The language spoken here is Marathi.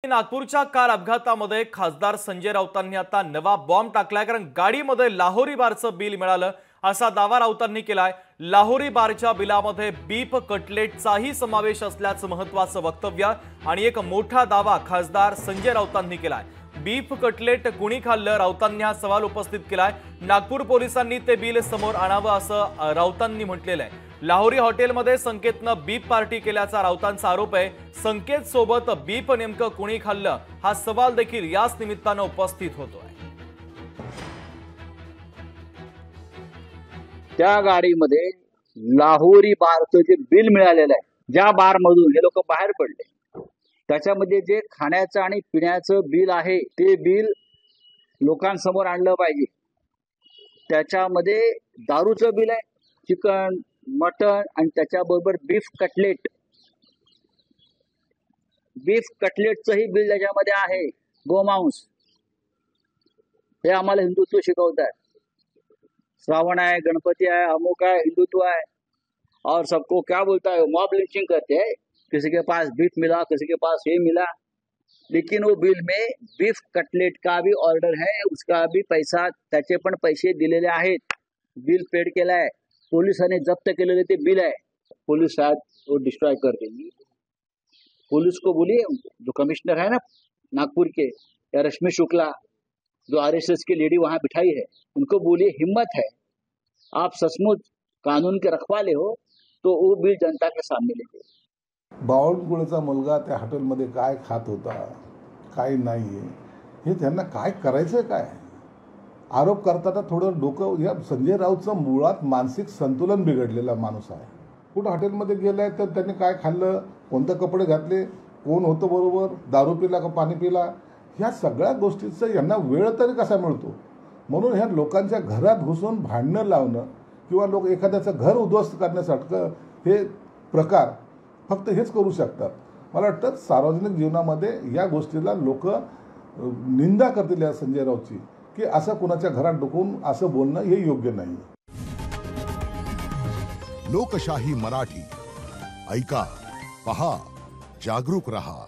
नागपूरच्या कार अपघातामध्ये खासदार संजय राऊतांनी आता नवा बॉम्ब टाकलाय, कारण गाडीमध्ये लाहोरी बारचं बिल मिळालं असा दावा राऊतांनी केलाय। लाहोरी बारच्या बिलामध्ये बीफ कटलेटचाही समावेश असल्याचं महत्त्वाचं वक्तव्य आणि एक मोठा दावा खासदार संजय राऊतांनी केलाय। बीफ कटलेट कुणी खाल्लं, राऊतांनी हा सवाल उपस्थित केलाय। नागपूर पोलिसांनी ते बिल समोर आणावं असं राऊतांनी म्हटलेलं आहे। लाहोरी हॉटेलमध्ये संकेतनं बीफ पार्टी केल्याचा राऊतांचा आरोप आहे। संकेत सोबत बीफ नेमकं कुणी खाल्लं हा सवाल देखील याच निमित्तानं उपस्थित होतोय। त्या गाडीमध्ये लाहोरी बारचं जे बिल मिळालेलं आहे, ज्या बार मधून हे लोक बाहेर पडले, त्याच्यामध्ये जे खाण्याचं आणि पिण्याचं बिल आहे ते बिल लोकांसमोर आणलं पाहिजे। त्याच्यामध्ये दारूचं बिल आहे, चिकन, मटन आणि त्याच्याबरोबर बीफ कटलेटचंही बिल त्याच्यामध्ये आहे, गोमांस। हे आम्हाला हिंदुत्व शिकवतात। श्रावण है, गणपति है, अमुक है, हिंदुत्व है, और सबको क्या बोलता है, मॉब लिंचिंग करते हैं। किसी के पास बीफ मिला, किसी के पास ये मिला, लेकिन वो बिल में बीफ कटलेट का भी ऑर्डर है, उसका भी पैसा, त्याचे पण पैसे दिलेले आहेत, बिल पेड केला आहे। पोलिसांनी जप्त केलेले ते बिल आहे। पुलिस शायद वो डिस्ट्रॉय कर देंगी। पुलिस को बोलिए, जो कमिश्नर है ना नागपुर के, या रश्मि शुक्ला, जो आरएसएस की लेडी वहां बिठाई है, उनको बोलिए हिम्मत है, आप सचमुच कानून के रखवाले हो तो वो बिल जनता के सामने लेके। बावळकुळेचा मुलगा त्या हॉटेलमध्ये काय खात होता, काय नाही, हे त्यांना काय करायचं, काय आरोप करताना थोडं डोकं, या संजय राऊतचं मुळात मानसिक संतुलन बिघडलेला माणूस आहे। कुठं हॉटेलमध्ये गेलाय तर त्यांनी काय खाल्लं, कोणते कपडे घातले, कोण होतं बरोबर, दारू पिला का पाणी पिला, ह्या सगळ्या गोष्टीचं यांना वेळ तरी कसा मिळतो। म्हणून ह्या लोकांच्या घरात घुसून भांडणं लावणं किंवा लोक एखाद्याचं घर उद्ध्वस्त करण्यासाठी हे प्रकार फक्त हेच करू शकतात। मला वाटतं सार्वजनिक जीवनामध्ये या गोष्टीला लोक निंदा करतील या संजय राऊतची, की असं कुणाच्या घरात डुकून असं बोलणं हे योग्य नाही। लोकशाही मराठी ऐका, पहा, जागरूक रहा।